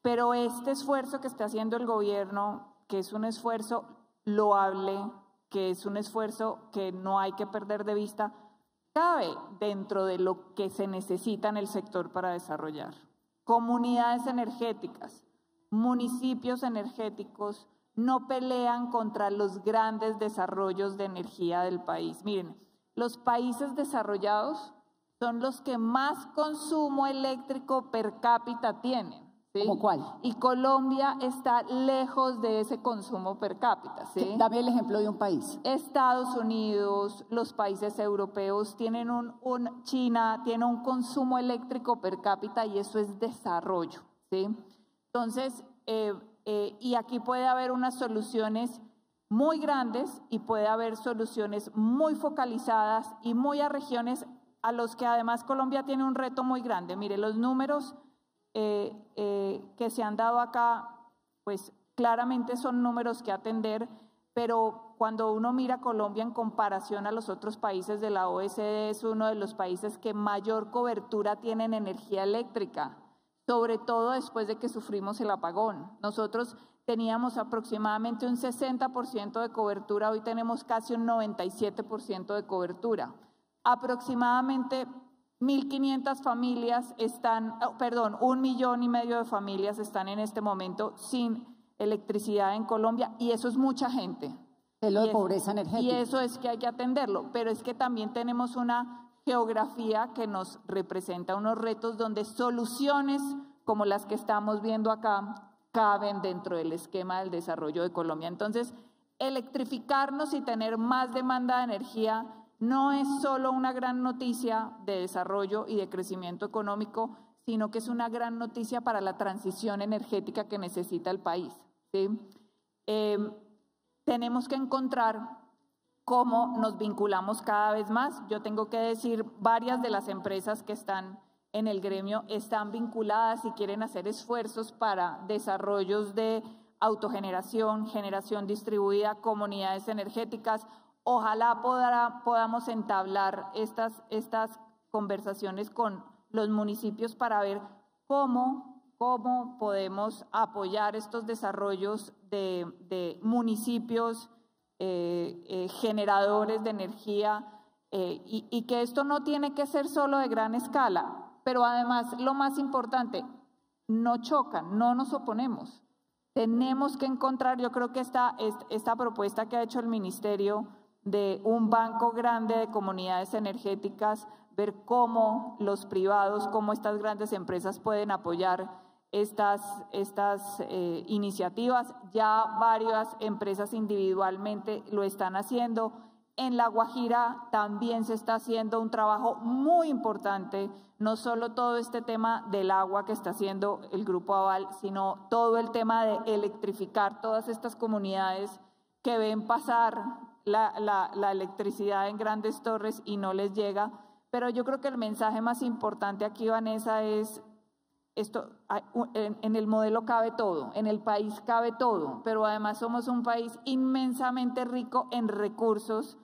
pero este esfuerzo que está haciendo el gobierno, que es un esfuerzo loable, que es un esfuerzo que no hay que perder de vista, cabe dentro de lo que se necesita en el sector para desarrollar. Comunidades energéticas, municipios energéticos no pelean contra los grandes desarrollos de energía del país. Miren, los países desarrollados son los que más consumo eléctrico per cápita tienen, ¿sí? ¿Cómo cuál? Y Colombia está lejos de ese consumo per cápita, ¿sí? Dame el ejemplo de un país. Estados Unidos, los países europeos tienen China tiene un consumo eléctrico per cápita y eso es desarrollo, ¿sí? Entonces, y aquí puede haber unas soluciones muy grandes y puede haber soluciones muy focalizadas y muy a regiones a los que además Colombia tiene un reto muy grande. Mire, los números que se han dado acá, pues claramente son números que atender, pero cuando uno mira Colombia en comparación a los otros países de la OECD, es uno de los países que mayor cobertura tiene en energía eléctrica. sobre todo después de que sufrimos el apagón. Nosotros teníamos aproximadamente un 60% de cobertura, hoy tenemos casi un 97% de cobertura. Aproximadamente 1.500 familias están, 1,5 millones de familias están en este momento sin electricidad en Colombia, y eso es mucha gente. Es lo de pobreza energética. Y eso es que hay que atenderlo, pero es que también tenemos una geografía que nos representa unos retos donde soluciones como las que estamos viendo acá caben dentro del esquema del desarrollo de Colombia. Entonces, electrificarnos y tener más demanda de energía no es solo una gran noticia de desarrollo y de crecimiento económico, sino que es una gran noticia para la transición energética que necesita el país, ¿sí? Tenemos que encontrar cómo nos vinculamos cada vez más. Yo tengo que decir, varias de las empresas que están en el gremio están vinculadas y quieren hacer esfuerzos para desarrollos de autogeneración, generación distribuida, comunidades energéticas. Ojalá podamos entablar estas conversaciones con los municipios para ver cómo podemos apoyar estos desarrollos de municipios generadores de energía, y que esto no tiene que ser solo de gran escala, pero además lo más importante, no chocan, no nos oponemos. Tenemos que encontrar, yo creo que esta propuesta que ha hecho el Ministerio de un banco grande de comunidades energéticas, ver cómo los privados, cómo estas grandes empresas pueden apoyar estas iniciativas. Ya varias empresas individualmente lo están haciendo. En La Guajira también se está haciendo un trabajo muy importante, no solo todo este tema del agua que está haciendo el Grupo Aval, sino todo el tema de electrificar todas estas comunidades que ven pasar la electricidad en grandes torres y no les llega. Pero yo creo que el mensaje más importante aquí, Vanessa, es esto: en el modelo cabe todo, en el país cabe todo, pero además somos un país inmensamente rico en recursos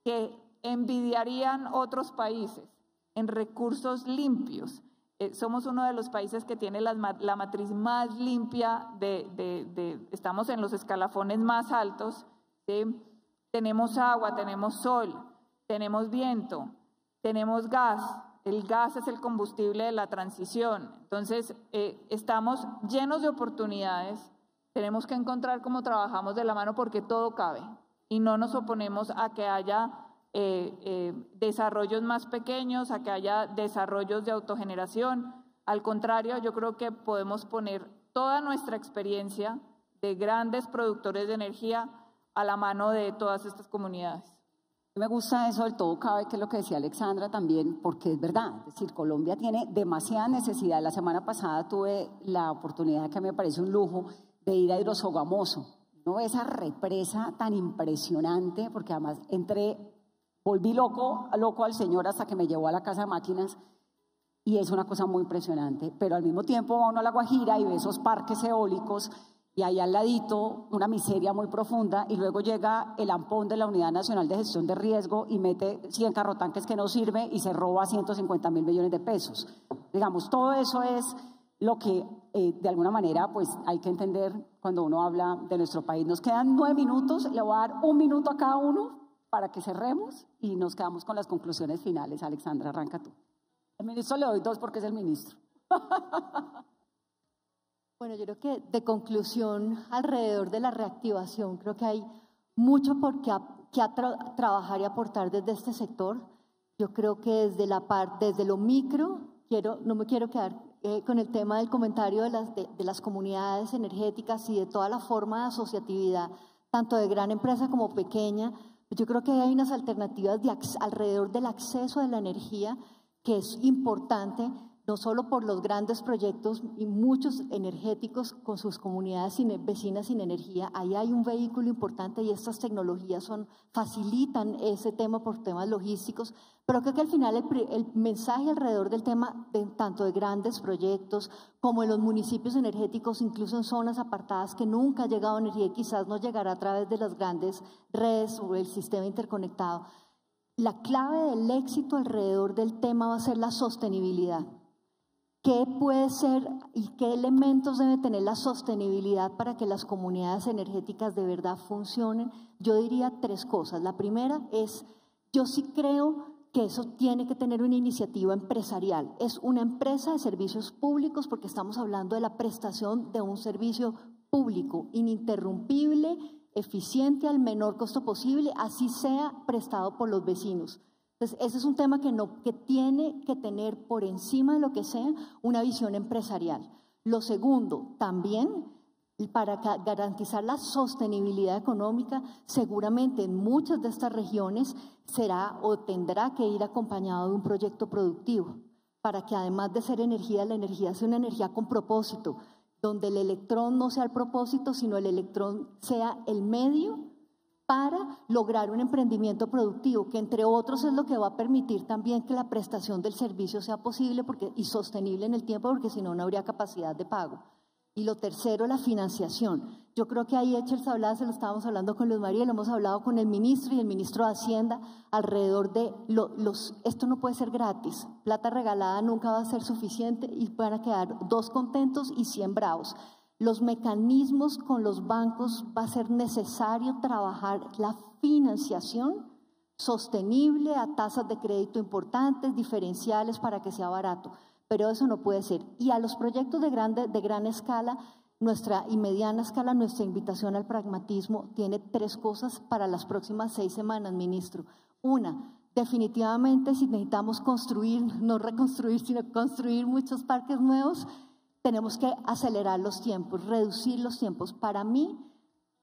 que envidiarían otros países, en recursos limpios. Somos uno de los países que tiene la matriz más limpia, estamos en los escalafones más altos, ¿sí? Tenemos agua, tenemos sol, tenemos viento, tenemos gas. El gas es el combustible de la transición. Entonces, estamos llenos de oportunidades. Tenemos que encontrar cómo trabajamos de la mano, porque todo cabe. Y no nos oponemos a que haya desarrollos más pequeños, a que haya desarrollos de autogeneración. Al contrario, yo creo que podemos poner toda nuestra experiencia de grandes productores de energía a la mano de todas estas comunidades. Me gusta eso del todo cabe, que es lo que decía Alexandra también, porque es verdad. Es decir, Colombia tiene demasiada necesidad. La semana pasada tuve la oportunidad, que me parece un lujo, de ir a Hidrosogamoso, ¿no? Esa represa tan impresionante, porque además volví loco al señor hasta que me llevó a la casa de máquinas, y es una cosa muy impresionante. Pero al mismo tiempo va uno a La Guajira y ve esos parques eólicos, y ahí al ladito una miseria muy profunda, y luego llega el AMPON de la Unidad Nacional de Gestión de Riesgo y mete 100 carrotanques que no sirve y se roba 150.000 millones de pesos. Digamos, todo eso es lo que de alguna manera pues hay que entender cuando uno habla de nuestro país. Nos quedan 9 minutos, le voy a dar 1 minuto a cada uno para que cerremos y nos quedamos con las conclusiones finales. Alexandra, arranca tú. Al ministro le doy 2 porque es el ministro. Bueno, yo creo que de conclusión alrededor de la reactivación, creo que hay mucho por qué trabajar y aportar desde este sector. Yo creo que desde lo micro, no me quiero quedar con el tema del comentario de las comunidades energéticas y de toda la forma de asociatividad, tanto de gran empresa como pequeña. Yo creo que hay unas alternativas alrededor del acceso a la energía que es importante, no solo por los grandes proyectos y muchos energéticos con sus comunidades vecinas sin energía. Ahí hay un vehículo importante y estas tecnologías facilitan ese tema por temas logísticos, pero creo que al final el mensaje alrededor del tema tanto de grandes proyectos como en los municipios energéticos, incluso en zonas apartadas que nunca ha llegado energía y quizás no llegará a través de las grandes redes o el sistema interconectado. La clave del éxito alrededor del tema va a ser la sostenibilidad. ¿Qué puede ser y qué elementos debe tener la sostenibilidad para que las comunidades energéticas de verdad funcionen? Yo diría 3 cosas. La primera es, yo sí creo que eso tiene que tener una iniciativa empresarial. Es una empresa de servicios públicos porque estamos hablando de la prestación de un servicio público, ininterrumpible, eficiente, al menor costo posible, así sea prestado por los vecinos. Entonces, ese es un tema que tiene que tener por encima de lo que sea una visión empresarial. Lo segundo, también para garantizar la sostenibilidad económica, seguramente en muchas de estas regiones será o tendrá que ir acompañado de un proyecto productivo, para que además de ser energía, la energía sea una energía con propósito, donde el electrón no sea el propósito, sino el electrón sea el medio para lograr un emprendimiento productivo, que entre otros es lo que va a permitir también que la prestación del servicio sea posible y sostenible en el tiempo, porque si no, no habría capacidad de pago. Y lo tercero, la financiación. Yo creo que ahí Echel Sablada, se lo estábamos hablando con Luz María, lo hemos hablado con el ministro y el ministro de Hacienda alrededor de esto no puede ser gratis, plata regalada nunca va a ser suficiente y van a quedar 2 contentos y 100 bravos. Los mecanismos con los bancos va a ser necesario trabajar la financiación sostenible a tasas de crédito importantes, diferenciales para que sea barato, pero eso no puede ser. Y a los proyectos de gran escala y mediana escala, nuestra invitación al pragmatismo tiene 3 cosas para las próximas 6 semanas, ministro. Una, definitivamente si necesitamos construir, no reconstruir, sino construir muchos parques nuevos, tenemos que acelerar los tiempos, reducir los tiempos. Para mí,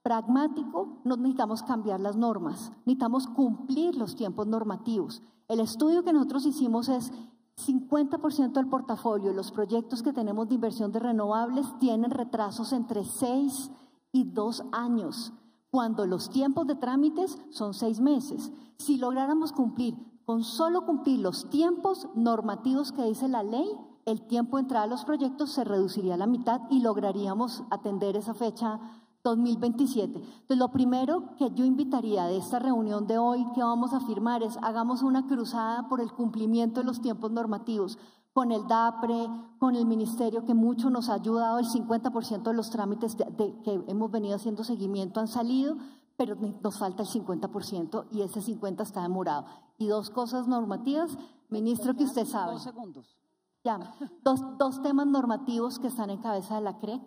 pragmático, no necesitamos cambiar las normas, necesitamos cumplir los tiempos normativos. El estudio que nosotros hicimos es 50% del portafolio, los proyectos que tenemos de inversión de renovables tienen retrasos entre 6 y 2 años, cuando los tiempos de trámites son 6 meses. Si lográramos solo cumplir los tiempos normativos que dice la ley, el tiempo de entrada a los proyectos se reduciría a la mitad y lograríamos atender esa fecha 2027. Entonces, lo primero que yo invitaría de esta reunión de hoy que vamos a firmar es hagamos una cruzada por el cumplimiento de los tiempos normativos, con el DAPRE, con el ministerio que mucho nos ha ayudado. El 50% de los trámites que hemos venido haciendo seguimiento han salido, pero nos falta el 50% y ese 50% está demorado. Y 2 cosas normativas, ministro, que usted sabe. 2 segundos. Ya, dos temas normativos que están en cabeza de la CREC.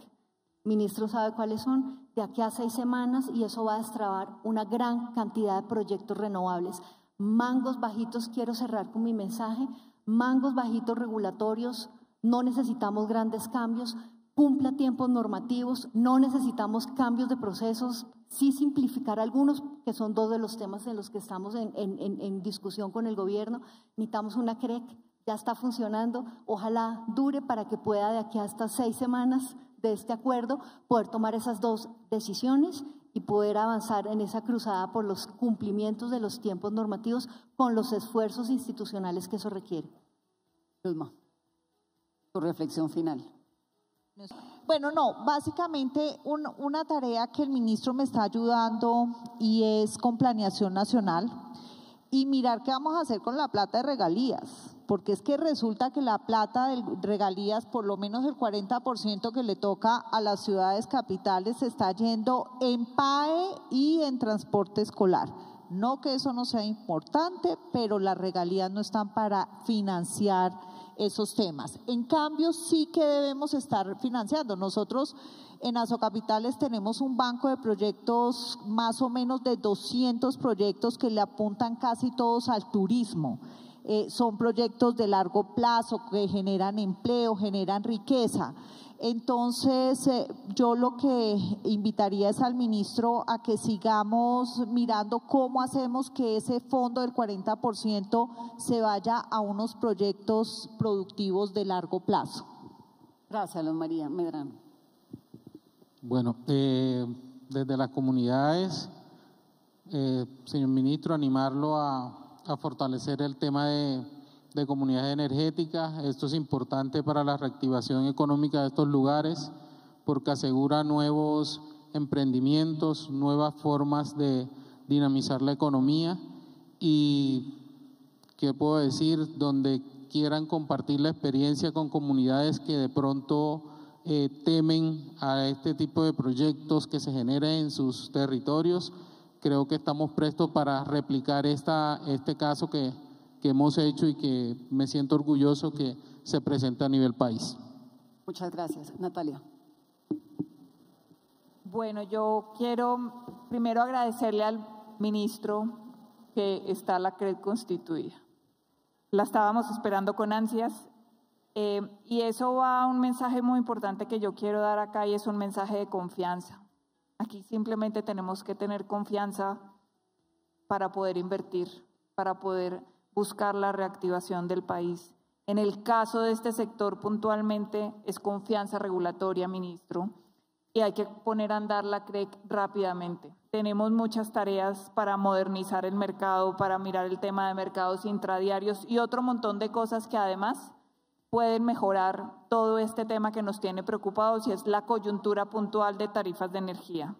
Ministro sabe cuáles son, de aquí a 6 semanas, y eso va a destrabar una gran cantidad de proyectos renovables. Mangos bajitos, quiero cerrar con mi mensaje, mangos bajitos regulatorios, no necesitamos grandes cambios, cumpla tiempos normativos, no necesitamos cambios de procesos, sí simplificar algunos, que son 2 de los temas en los que estamos en discusión con el gobierno. Necesitamos una CREC, ya está funcionando, ojalá dure para que pueda de aquí hasta 6 semanas de este acuerdo poder tomar esas 2 decisiones y poder avanzar en esa cruzada por los cumplimientos de los tiempos normativos con los esfuerzos institucionales que eso requiere. Luzma, tu reflexión final. Bueno, no, básicamente una tarea que el ministro me está ayudando y es con planeación nacional y mirar qué vamos a hacer con la plata de regalías. Porque es que resulta que la plata de regalías, por lo menos el 40% que le toca a las ciudades capitales, se está yendo en PAE y en transporte escolar. No que eso no sea importante, pero las regalías no están para financiar esos temas. En cambio, sí que debemos estar financiando. Nosotros en Asocapitales tenemos un banco de proyectos, más o menos de 200 proyectos que le apuntan casi todos al turismo. Son proyectos de largo plazo que generan empleo, generan riqueza. Entonces, yo lo que invitaría es al ministro a que sigamos mirando cómo hacemos que ese fondo del 40% se vaya a unos proyectos productivos de largo plazo. Gracias, Luz María Medrano. Bueno, desde las comunidades, señor ministro, animarlo a fortalecer el tema de comunidades energéticas. Esto es importante para la reactivación económica de estos lugares porque asegura nuevos emprendimientos, nuevas formas de dinamizar la economía y, ¿qué puedo decir? Donde quieran compartir la experiencia con comunidades que de pronto temen a este tipo de proyectos que se generen en sus territorios, creo que estamos prestos para replicar este caso que hemos hecho y que me siento orgulloso que se presenta a nivel país. Muchas gracias. Natalia. Bueno, yo quiero primero agradecerle al ministro que está la CREC constituida. La estábamos esperando con ansias y eso va a un mensaje muy importante que yo quiero dar acá y es un mensaje de confianza. Aquí simplemente tenemos que tener confianza para poder invertir, para poder buscar la reactivación del país. En el caso de este sector puntualmente es confianza regulatoria, ministro, y hay que poner a andar la CREC rápidamente. Tenemos muchas tareas para modernizar el mercado, para mirar el tema de mercados intradiarios y otro montón de cosas que además pueden mejorar todo este tema que nos tiene preocupados y es la coyuntura puntual de tarifas de energía.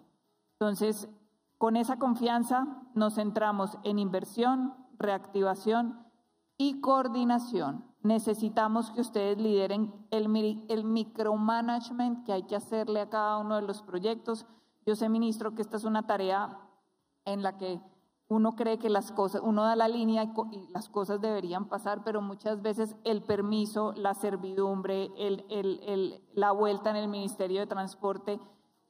Entonces, con esa confianza nos centramos en inversión, reactivación y coordinación. Necesitamos que ustedes lideren el micromanagement que hay que hacerle a cada uno de los proyectos. Yo sé, ministro, que esta es una tarea en la que uno cree que las cosas, uno da la línea y las cosas deberían pasar, pero muchas veces el permiso, la servidumbre, la vuelta en el Ministerio de Transporte,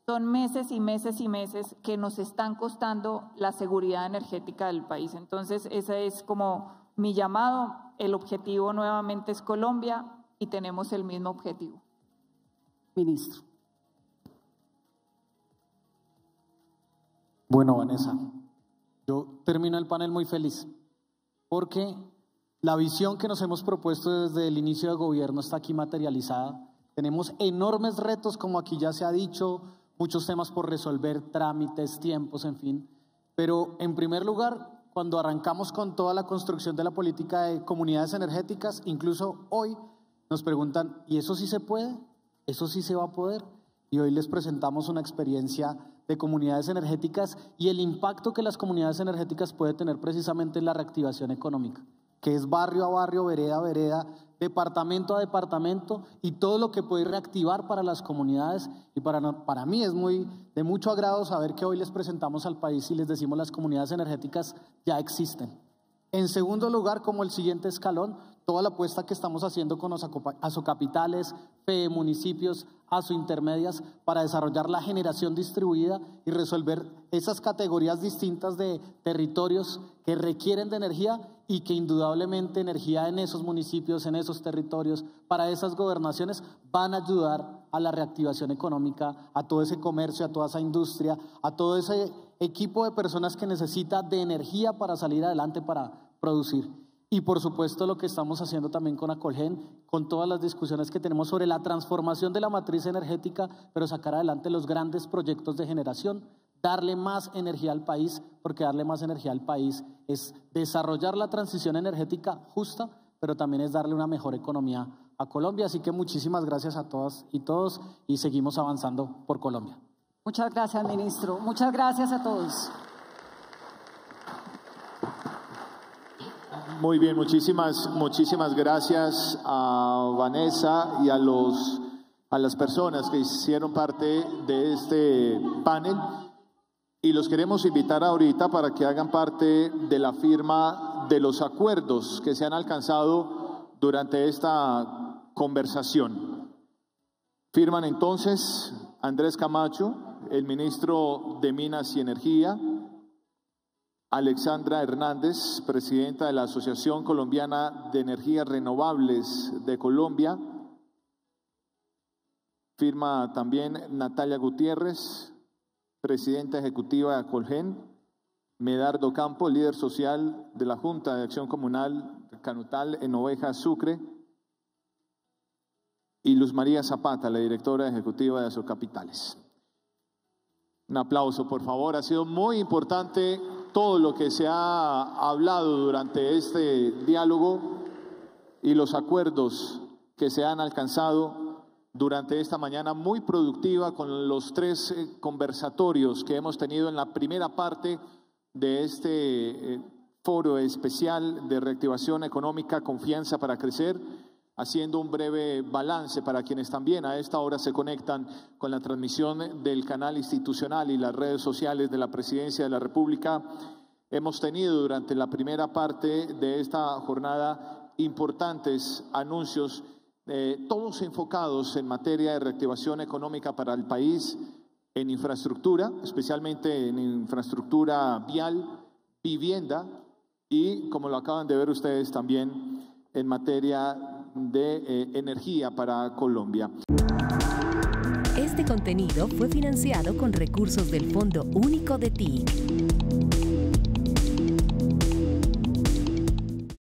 son meses y meses y meses que nos están costando la seguridad energética del país. Entonces, ese es como mi llamado. El objetivo nuevamente es Colombia y tenemos el mismo objetivo. Ministro. Bueno, Vanessa, yo termino el panel muy feliz porque la visión que nos hemos propuesto desde el inicio de gobierno está aquí materializada. Tenemos enormes retos, como aquí ya se ha dicho, muchos temas por resolver, trámites, tiempos, en fin. Pero en primer lugar, cuando arrancamos con toda la construcción de la política de comunidades energéticas, incluso hoy nos preguntan, ¿y eso sí se puede? ¿Eso sí se va a poder? Y hoy les presentamos una experiencia de comunidades energéticas y el impacto que las comunidades energéticas pueden tener precisamente en la reactivación económica, que es barrio a barrio, vereda a vereda, departamento a departamento y todo lo que puede reactivar para las comunidades. Y para mí es de mucho agrado saber que hoy les presentamos al país y les decimos las comunidades energéticas ya existen. En segundo lugar, como el siguiente escalón, toda la apuesta que estamos haciendo con los asocapitales, FEE, municipios, asointermedias para desarrollar la generación distribuida y resolver esas categorías distintas de territorios que requieren de energía y que indudablemente energía en esos municipios, en esos territorios, para esas gobernaciones van a ayudar a la reactivación económica, a todo ese comercio, a toda esa industria, a todo ese equipo de personas que necesita de energía para salir adelante, para producir. Y por supuesto lo que estamos haciendo también con Acolgen, con todas las discusiones que tenemos sobre la transformación de la matriz energética, pero sacar adelante los grandes proyectos de generación, darle más energía al país, porque darle más energía al país es desarrollar la transición energética justa, pero también es darle una mejor economía a Colombia. Así que muchísimas gracias a todas y todos y seguimos avanzando por Colombia. Muchas gracias, ministro. Muchas gracias a todos. Muy bien, muchísimas gracias a Vanessa y a las personas que hicieron parte de este panel y los queremos invitar ahorita para que hagan parte de la firma de los acuerdos que se han alcanzado durante esta conversación. Firman entonces Andrés Camacho, el ministro de Minas y Energía, Alexandra Hernández, presidenta de la Asociación Colombiana de Energías Renovables de Colombia. Firma también Natalia Gutiérrez, presidenta ejecutiva de Acolgen, Medardo Campo, líder social de la Junta de Acción Comunal Canutal en Oveja, Sucre, y Luz María Zapata, la directora ejecutiva de Asocapitales. Un aplauso, por favor. Ha sido muy importante todo lo que se ha hablado durante este diálogo y los acuerdos que se han alcanzado durante esta mañana muy productiva con los 3 conversatorios que hemos tenido en la primera parte de este foro especial de reactivación económica, confianza para crecer, haciendo un breve balance para quienes también a esta hora se conectan con la transmisión del canal institucional y las redes sociales de la Presidencia de la República. Hemos tenido durante la primera parte de esta jornada importantes anuncios, todos enfocados en materia de reactivación económica para el país, en infraestructura, especialmente en infraestructura vial, vivienda y, como lo acaban de ver ustedes, también en materia de energía para Colombia. Este contenido fue financiado con recursos del Fondo Único de TIC.